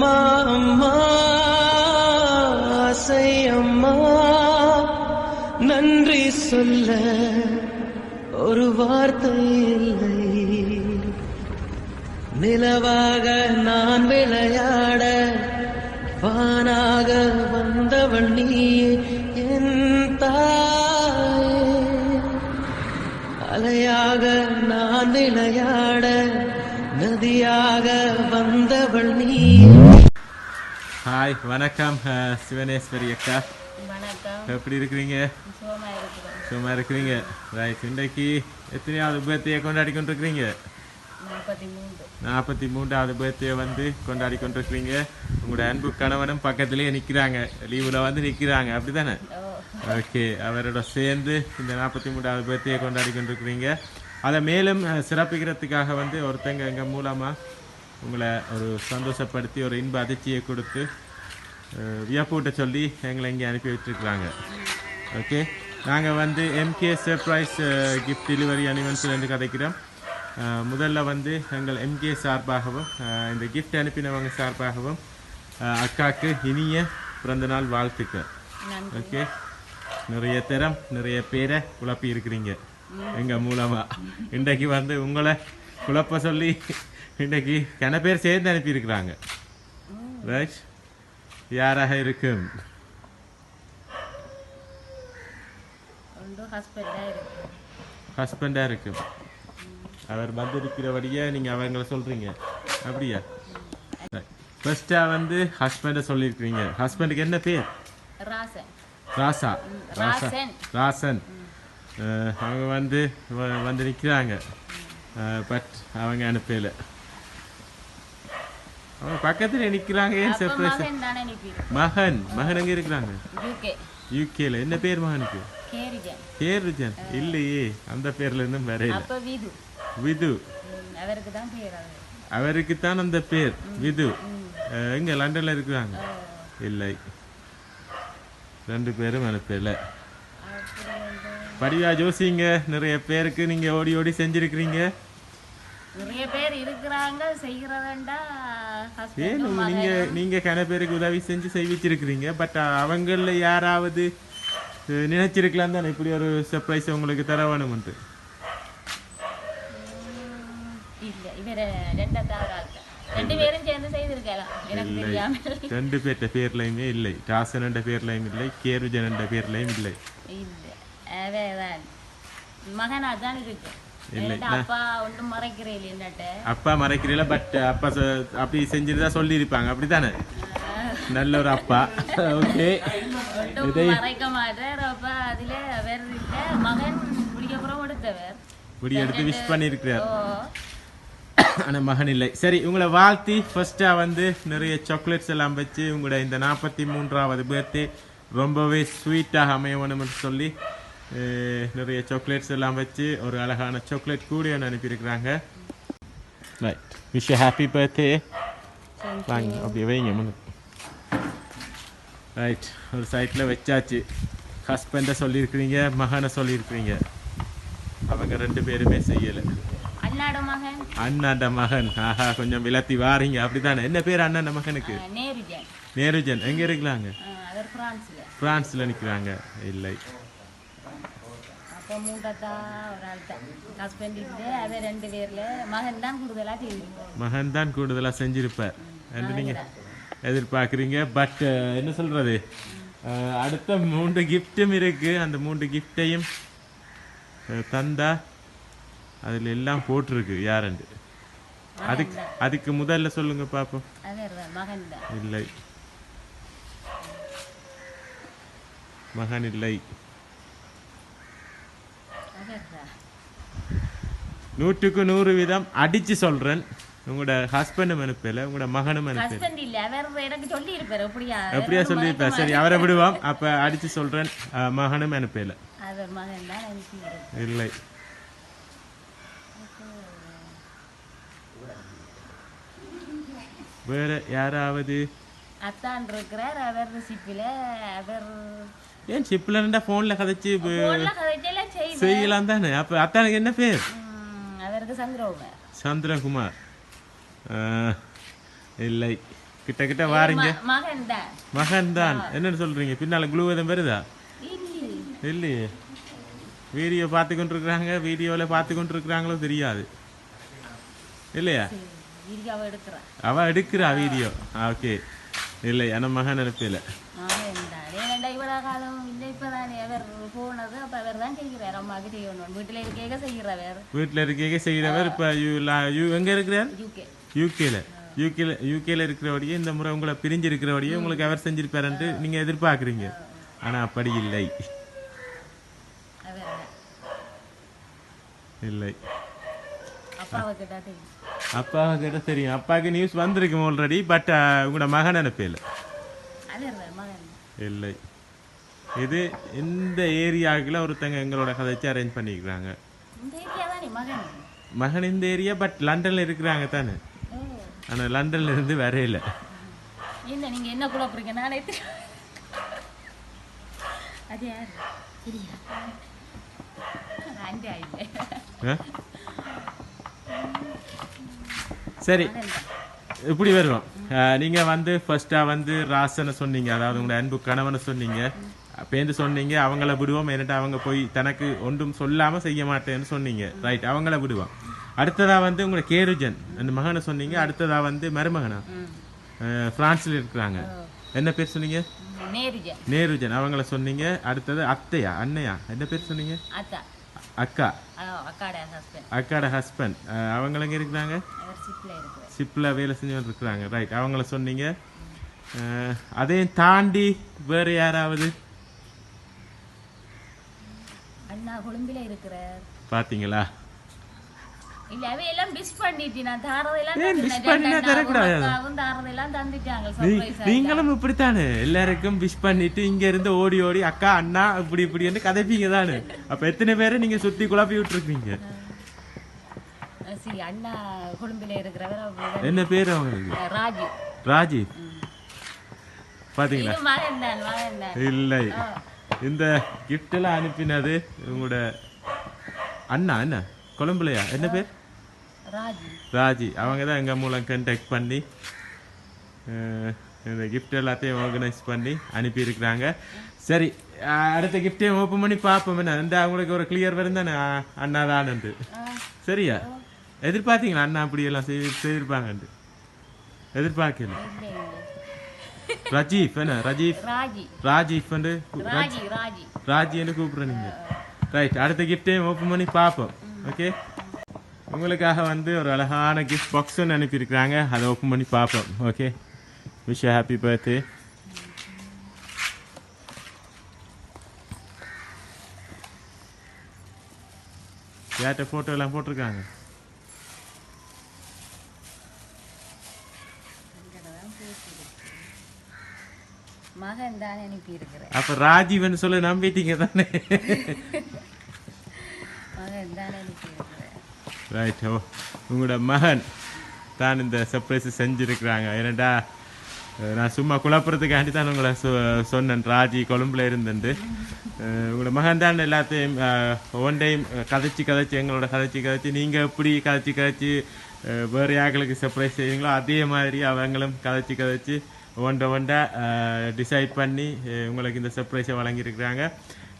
அம்மா அம்மா ஆசை அம்மா நன்றி சொல்ல ஒரு வார்த்தை இல்லை. நிலவாக நான் விளையாட வானாக வந்தவள் நீயே என் தாயே. அலையாக நான் விளையாட நதியாக வந்தவள் நீயே. ஹாய், வணக்கம் சிவனேஸ்வரி அக்கா. வணக்கம். எப்படி இருக்கிறீங்க? சும்மா இருக்கிறீங்க. ரைட். இன்றைக்கு எத்தனையாவது பர்த்டே கொண்டாடி கொண்டிருக்கிறீங்க? 43வது பர்த்டே வந்து கொண்டாடி கொண்டிருக்கிறீங்க. உங்களோட அன்பு கணவனும் பக்கத்திலேயே நிற்கிறாங்க, லீவில் வந்து நிற்கிறாங்க, அப்படி தானே? ஓகே, அவரோட சேர்ந்து இந்த 43வது பர்த்டே கொண்டாடி கொண்டிருக்கிறீங்க. அதை மேலும் சிறப்பிக்கிறதுக்காக வந்து ஒருத்தங்க எங்கள் மூலமாக உங்களை ஒரு சந்தோஷப்படுத்தி ஒரு இன்ப அதிர்ச்சியை கொடுத்து வியப்பூட்ட சொல்லி எங்களை இங்கே அனுப்பி வச்சுருக்குறாங்க. ஓகே, நாங்கள் வந்து எம்கே சர்ப்ரைஸ் கிஃப்ட் டெலிவரி அனிவன்ஸ்லேருந்து கதைக்கிறோம். முதல்ல வந்து எங்கள் எம்கே சார்பாகவும் இந்த கிஃப்ட் அனுப்பினவங்க சார்பாகவும் அக்காவுக்கு இனிய பிறந்தநாள் வாழ்த்துக்கள். ஓகே, நிறைய தரம் நிறைய பேரை குழப்பி இருக்கிறீங்க எங்கள் மூலமாக. இன்றைக்கு வந்து உங்களை குழப்ப சொல்லி இன்றைக்கு கன பேர் சேர்ந்து அனுப்பியிருக்கிறாங்க. ரைட், யாராக இருக்கும்? ஹஸ்பண்டாக இருக்கும். அவர் வந்திருக்கிறபடியே நீங்கள் அவங்கள சொல்கிறீங்க, அப்படியா? ஃபர்ஸ்ட்டாக வந்து ஹஸ்பண்டை சொல்லியிருக்கிறீங்க. ஹஸ்பண்டுக்கு என்ன பேர்? ராசா. ராசன். அவங்க வந்து நிற்கிறாங்க, பட் அவங்க அனுப்பல. அவங்க பக்கத்தில் நிற்கிறாங்க. ஏன் சர்ப்ரைஸ்? மகன் எங்கே இருக்கிறாங்க? யூகேல. என்ன பேர் மகனுக்கு? கேரிஜன். இல்லையே, அந்த பேர்ல இருந்தும் வேற இல்லை. விது. அவருக்கு தான் அந்த பேர் விது. எங்க லண்டன்ல இருக்கிறாங்க? இல்லை, 2 பேரும் அனுப்பல. படியா ஜோசிங்க, நிறைய பேருக்கு நீங்க ஓடி ஓடி செஞ்சிருக்கிறீங்க. நிறைய பேர் இருக்கிறாங்க செய்யறதா. நீங்க கன பேருக்கு உதவி செஞ்சு செய்விச்சிருக்கிறீங்க. பட் அவங்கள யாராவது நினைச்சிருக்கலாம் தானே இப்படி ஒரு சர்ப்ரைஸ் உங்களுக்கு தர வேணும்ட்டு? ரெண்டு பேர்ட்ட பேர்லயுமே இல்லை. ராசன் என்ற பேர்லயும் இல்லை, கேருஜன் என்ற பேர்லயும் இல்லை. அப்பா மறைக்கிறீங்களா? பட் அப்பா அப்படி செஞ்சுட்டு சொல்லி இருப்பாங்க, அப்படித்தானே? நல்ல ஒரு அப்பா. ஓகே, எடுத்து விஷ் பண்ணிருக்கிறார். ஆனா மகன் இல்லை. சரி, உங்களை வாழ்த்தி ஃபர்ஸ்டா வந்து நிறைய சாக்லேட்ஸ் எல்லாம் வச்சு உங்களோட இந்த 43வது பர்த்டே ரொம்பவே ஸ்வீட்டாக அமையணும்னு சொல்லி நிறைய சாக்லேட்ஸ் எல்லாம் வச்சு ஒரு அழகான சாக்லேட் கூட அனுப்பியிருக்கிறாங்க. Right, wish you happy birthday. வாங்க அப்படியே வைங்க முன்னு. ரைட், ஒரு சைட்டில் வச்சாச்சு. ஹஸ்பண்டை சொல்லியிருக்கிறீங்க, மகனை சொல்லியிருக்கிறீங்க. அவங்க 2 பேருமே செய்யலை. அண்ணாண்ட மகன். ஆஹா, கொஞ்சம் விளத்தி வாரீங்க, அப்படித்தானே? என்ன பேர் அண்ணாண்ட மகனுக்கு? நேருஜன். எங்கே இருக்கிறாங்க? பிரான்ஸ்ல நிற்கிறாங்க. இல்லை, மகன் தான் கூடுதலாக செஞ்சிருப்பார் என்று நீங்க எதிர்பார்க்குறீங்க. பட் என்ன சொல்றது, அடுத்த 3 கிஃப்டும் இருக்கு. அந்த 3 கிஃப்டையும் தந்தா அதுல எல்லாம் போட்டிருக்கு யாருண்டு. அதுக்கு முதல்ல சொல்லுங்க பாப்போம். இல்லை, மகன் இல்லை. 100க்கு 100 வீதம் அடிச்சு சொல்றேன். உங்களோட ஹஸ்பண்டும் அனுப்பல, உங்களோட மகனும் அனுப்பல. எப்படியா சொல்லியிருப்பேன். சரி, அவரை விடுவோம். அப்ப அடிச்சு சொல்றேன், மகனும் அனுப்பல. இல்லை, வேற யாராவது? அத்தான் இருக்கிறார், அவர் சிப்பில. அவர் ஏன் சிப்பில போன்ல கதைச்சு செய்யலாம் தானே? அப்ப அத்தானுக்கு என்ன பேர்? அவருக்கு சந்திரகுமார். சந்திரகுமார். இல்லை, கிட்ட கிட்ட வாரீங்க. மகன் தான். மகன் தான். என்னன்னு சொல்றீங்க? பின்னால க்ளூ எதுவும் வருதா? இல்லையே. வீடியோ பார்த்து கொண்டு இருக்கிறாங்க. வீடியோவில் பார்த்து கொண்டு இருக்கிறாங்களோ தெரியாது இல்லையா? அவ எடுக்கிறா வீடியோ. ஓகே. இல்லை ஆனா மகன் நினைப்பில்லை. வீட்டில் இருக்க செய்கிறவர். இப்போ எங்க இருக்கிறார்? யூகேல இருக்கிறபடியே இந்த முறை உங்களை பிரிஞ்சு இருக்கிறபடியே உங்களுக்கு அவர் செஞ்சிருப்பாருன்ட்டு நீங்க எதிர்பார்க்குறீங்க. ஆனா அப்படி இல்லை. இல்லை. அப்பாவை கிட்ட தெரியும். அப்பாவுக்கு நியூஸ் வந்திருக்கும் ஆல்ரெடி. பட் உங்களோட மகன் அனுப்பல. இல்லை. இது இந்த ஏரியாவுக்குள்ள ஒருத்தங்க எங்களோட கதைச்சு அரேஞ்ச் பண்ணிக்கிறாங்க. மகன் இந்த ஏரியா. பட் லண்டன்ல இருக்கிறாங்க தானே. ஆனா லண்டன்ல இருந்து வரையில. நீங்க என்ன குழப்பறீங்க? நானே அது யாரு? சரி இப்படி வருவோம். நீங்க வந்து ஃபர்ஸ்டா வந்து ராசனை சொன்னீங்க. அதாவது உங்களோட அன்பு கணவனை சொன்னீங்க. பேருந்து சொன்னீங்க அவங்கள விடுவோம். ஏன்ட்டு அவங்க போய் தனக்கு ஒன்றும் சொல்லாம செய்ய மாட்டேன்னு சொன்னீங்க. ரைட். அவங்கள விடுவோம். அடுத்ததா வந்து உங்களை கேருஜன் அந்த மகனை சொன்னீங்க. அடுத்ததா வந்து மருமகனா பிரான்ஸ்ல இருக்கிறாங்க. என்ன பேர் சொன்னீங்க? நேருஜன். அவங்கள சொன்னீங்க. அடுத்தது அத்தையா அண்ணையா என்ன பேர் சொன்னீங்க? அக்கா. அக்காட ஹஸ்பண்ட். அவங்கள எங்க இருக்கிறாங்க? சிப்ல வேலை செஞ்சு இருக்கிறாங்க. ரைட். அவங்கள சொன்னீங்க. அதையும் தாண்டி வேற யாராவது? அண்ணா கொழும்பில இருக்கிறார். பாத்தீங்களா? இல்ல அவையெல்லாம் மிஸ் பண்ணிட்டு நான் தாரதெல்லாம் நீங்களும் இப்படித்தானே எல்லாருக்கும் விஷ் பண்ணிட்டு இங்க இருந்து ஓடி ஓடி அக்கா அண்ணா இப்படி இப்படி கதைப்பீங்க தானே. அப்ப எத்தனை பேரை நீங்க சுத்தி குழப்பி விட்டுருக்கீங்க? அண்ணா கொழும்பில இருக்கிறவர். என்ன பேரு அவங்களுக்கு? ராஜீவ். பாத்தீங்களா? இல்லை. இந்த கிஃப்ட் எல்லாம் அனுப்பினது உங்களோட அண்ணா. என்ன கொழும்புலையா? என்ன பேர்? ராஜி. அவங்க தான் எங்கள் மூலம் கண்டெக்ட் பண்ணி இந்த கிஃப்ட் எல்லாத்தையும் ஆர்கனைஸ் பண்ணி அனுப்பியிருக்கிறாங்க. சரி அடுத்த கிஃப்டையும் ஓப்பன் பண்ணி பார்ப்போம். என்ன அவங்களுக்கு ஒரு கிளியர் வரும் தானே அண்ணா தானு. சரியா? எதிர்பார்த்தீங்களா அண்ணா அப்படி எல்லாம் செய்திருப்பாங்கன்ட்டு? எதிர்பார்க்கல. ரஜீஃப் என்ன? ராஜீவ் ராஜி என்று கூப்பிடுறேன் நீங்க. ரைட். அடுத்த கிஃப்டையும் ஓப்பன் பண்ணி பார்ப்போம். ஓகே. உங்களுக்காக வந்து ஒரு அழகான கிஃப்ட் பாக்ஸ் ஒன்று அனுப்பியிருக்கிறாங்க. அதை ஓப்பன் பண்ணி பார்ப்போம். ஓகே. Wish happy birthday. யார்கிட்ட ஃபோட்டோ எல்லாம் போட்டிருக்காங்க? மகன் தானே அனுப்பி இருக்கிறேன். அப்ப ராஜீவன் சொல்ல நம்பிட்டீங்க தானே? மகன் தானே அனுப்பி இருக்கிறேன். ரைட். ஓ உங்களோட மகன் தான் இந்த சர்ப்ரைஸ் செஞ்சுருக்கிறாங்க. ஏன்னாடா நான் சும்மா குழப்பறதுக்காண்டி தான் உங்களை சொன்னேன். ராஜி கொழும்புல இருந்துட்டு உங்களோட மகன் தான் எல்லாத்தையும் ஒன் டைம் கதைச்சி எங்களோட கதைச்சி நீங்கள் எப்படி கதைச்சி வேறு யார்களுக்கு சர்ப்ரைஸ் செய்வீங்களோ அதே மாதிரி அவங்களும் கதைச்சி ஒன்றை டிசைட் பண்ணி உங்களுக்கு இந்த சர்ப்ரைஸை வழங்கியிருக்கிறாங்க.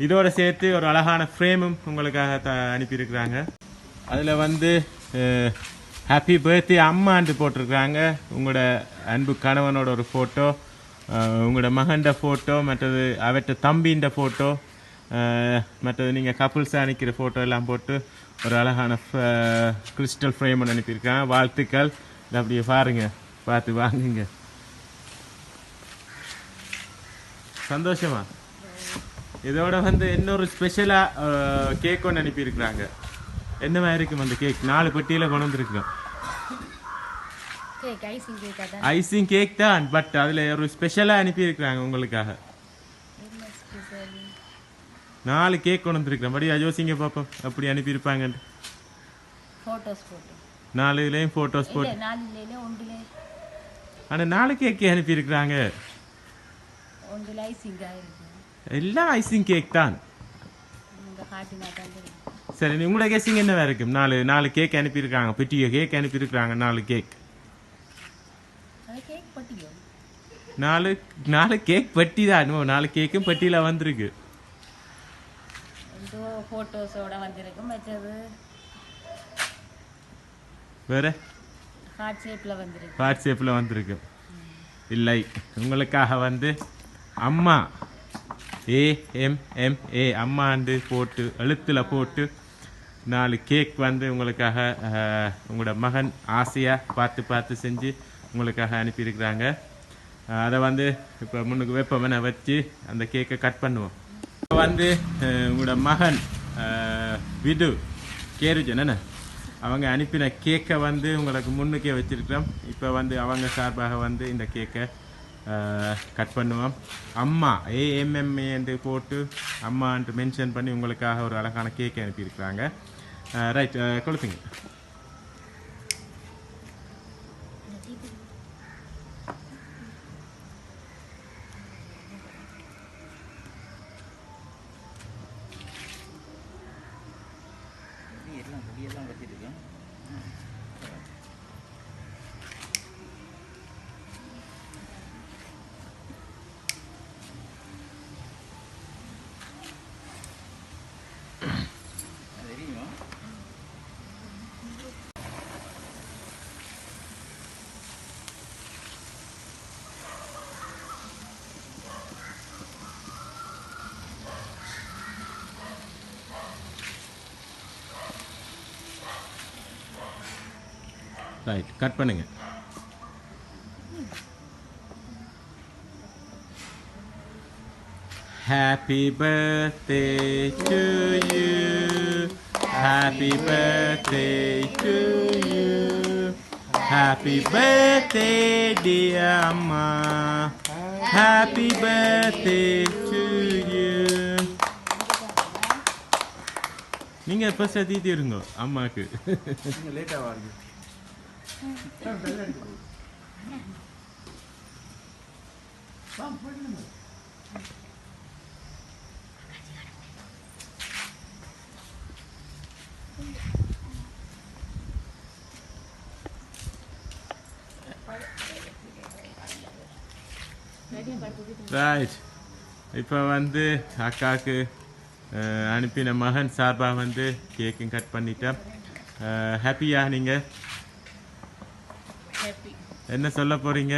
இதோட சேர்த்து ஒரு அழகான ஃப்ரேமும் உங்களுக்காக அனுப்பியிருக்கிறாங்க. அதில் வந்து ஹாப்பி பர்த்டே அம்மான்ட்டு போட்டிருக்கிறாங்க. உங்களோட அன்பு கணவனோட ஒரு ஃபோட்டோ, உங்களோட மகன்ட ஃபோட்டோ, மற்றது அவற்ற தம்பின்ற ஃபோட்டோ, மற்றது நீங்கள் கப்புள்ஸாக அனுப்பிக்கிற ஃபோட்டோ எல்லாம் போட்டு ஒரு அழகான கிறிஸ்டல் ஃப்ரேம் ஒன்று அனுப்பியிருக்காங்க. வாழ்த்துக்கள். அப்படியே பாருங்க, பார்த்து வாங்குங்க. சந்தோஷமா? இதோட வந்து இன்னொரு ஸ்பெஷலாக கேக் ஒன்று அனுப்பியிருக்கிறாங்க. என்னவா இருக்கும் அந்த கேக்? 4 பெட்டியில் கொண்டு வந்துருக்கோம். ஐசிங் கேக் தான். பட் அதில் ஒரு ஸ்பெஷலாக அனுப்பியிருக்கிறாங்க உங்களுக்காக. 4 கேக் கொண்டு வந்துருக்கிறோம். படி யோசிங்க பார்ப்போம் அப்படி அனுப்பியிருப்பாங்கன்ட்டு. 4லேயும் ஃபோட்டோஸ் போட்டு. ஆனால் 4 கேக்கே அனுப்பியிருக்கிறாங்க. எல்லாம் ஐசிங் கேக் தான். சரி உங்களோட கேசிங் என்னவா இருக்கும்? 4 கேக் அனுப்பியிருக்காங்க. பெட்டிய கேக் அனுப்பியிருக்கிறாங்க. 4 கேக். நாலு கேக் பெட்டி தான். 4 கேக்கும் பெட்டியில் வந்திருக்கு. ஃபோட்டோஸோட வந்திருக்கும். வச்சது வேற ஹார்ட் ஷேப்பில் வந்திருக்கு. இல்லை, உங்களுக்காக வந்து அம்மா AMMA அம்மாண்டு போட்டு எழுத்தில் போட்டு 4 கேக் வந்து உங்களுக்காக உங்களோட மகன் ஆசையாக பார்த்து செஞ்சு உங்களுக்காக அனுப்பியிருக்கிறாங்க. அதை வந்து இப்போ முன்னுக்கு வெப்பமனை வச்சு அந்த கேக்கை கட் பண்ணுவோம். இப்போ வந்து உங்களோட மகன் விது கேருஜன் என்ன அவங்க அனுப்பின கேக்கை வந்து உங்களுக்கு முன்னுக்கே வச்சிருக்கிறோம். இப்போ வந்து அவங்க சார்பாக வந்து இந்த கேக்கை கட் பண்ணுவோம். அம்மா AMMA என்று போட்டு அம்மான்ட்டு மென்ஷன் பண்ணி உங்களுக்காக ஒரு அழகான கேக்கை அனுப்பியிருக்கிறாங்க. ரைட், கொடுத்துங்க. ரைட், கட் பண்ணுங்க. Happy birthday to you. Happy birthday to you. Happy birthday dear Amma. Happy birthday to you. நீங்க எப்ப சதிட்டு இருங்க அம்மாக்கு. நீங்க லேட்டா வாங்க. ரைட், இப்போ வந்து அக்காவுக்கு அனுப்பின மகன் சார்பாக வந்து கேக்கும் கட் பண்ணிட்டேன். ஹாப்பியா? நீங்க என்ன சொல்ல போறீங்க?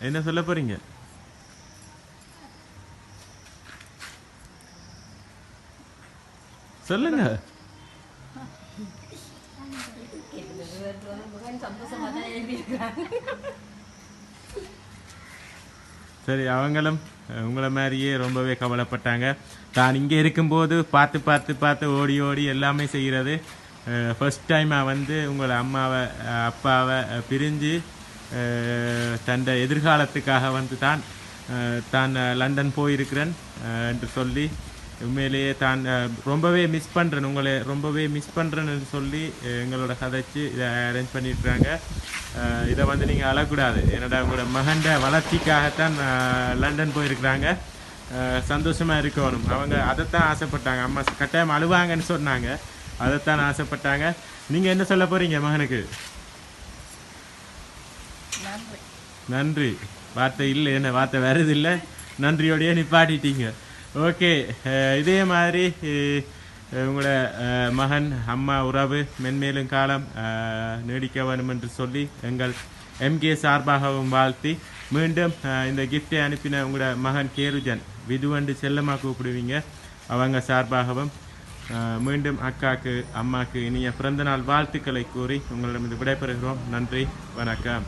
என்ன சொல்ல போறீங்க? சொல்லுங்க. சரி, அவங்களும் உங்களை மாதிரியே ரொம்பவே கவலைப்பட்டாங்க. தான் இங்கே இருக்கும்போது பார்த்து ஓடி ஓடி எல்லாமே செய்கிறது. ஃபர்ஸ்ட் டைமாக வந்து உங்களை அம்மாவை அப்பாவை பிரிஞ்சு தன் எதிர்காலத்துக்காக வந்து தான் லண்டன் போயிருக்கிறேன் என்று சொல்லி உண்மையிலேயே தான் ரொம்பவே மிஸ் பண்ணுறேன், உங்களை ரொம்பவே மிஸ் பண்ணுறேன்னு சொல்லி எங்களோட கதைச்சு இதை அரேஞ்ச் பண்ணியிருக்கிறாங்க. இதை வந்து நீங்கள் அழக்கூடாது. என்னோட உங்களோட மகண்ட வளர்ச்சிக்காகத்தான் லண்டன் போயிருக்கிறாங்க. சந்தோஷமாக இருக்கணும். அவங்க அதைத்தான் ஆசைப்பட்டாங்க. அம்மா கட்டாயம் அழுவாங்கன்னு சொன்னாங்க, அதைத்தான் ஆசைப்பட்டாங்க. நீங்கள் என்ன சொல்ல போகிறீங்க மகனுக்கு? நன்றி. வார்த்தை இல்லை, என்ன வார்த்தை வருது இல்லை. நன்றியோடையே நிப்பாட்டிட்டீங்க. ஓகே, இதே மாதிரி உங்களோட மகன் அம்மா உறவு மென்மேலும் காலம் நீடிக்க வேணும் என்று சொல்லி எங்கள் MK சார்பாகவும் வாழ்த்தி, மீண்டும் இந்த கிஃப்டை அனுப்பின உங்களோட மகன் கேருஜன் விதுவண்டு செல்லமாக கூப்பிடுவீங்க, அவங்க சார்பாகவும் மீண்டும் அக்காக்கு அம்மாக்கு இனிய பிறந்தநாள் வாழ்த்துக்களை கூறி உங்களிடம் விடைபெறுகிறோம். நன்றி, வணக்கம்.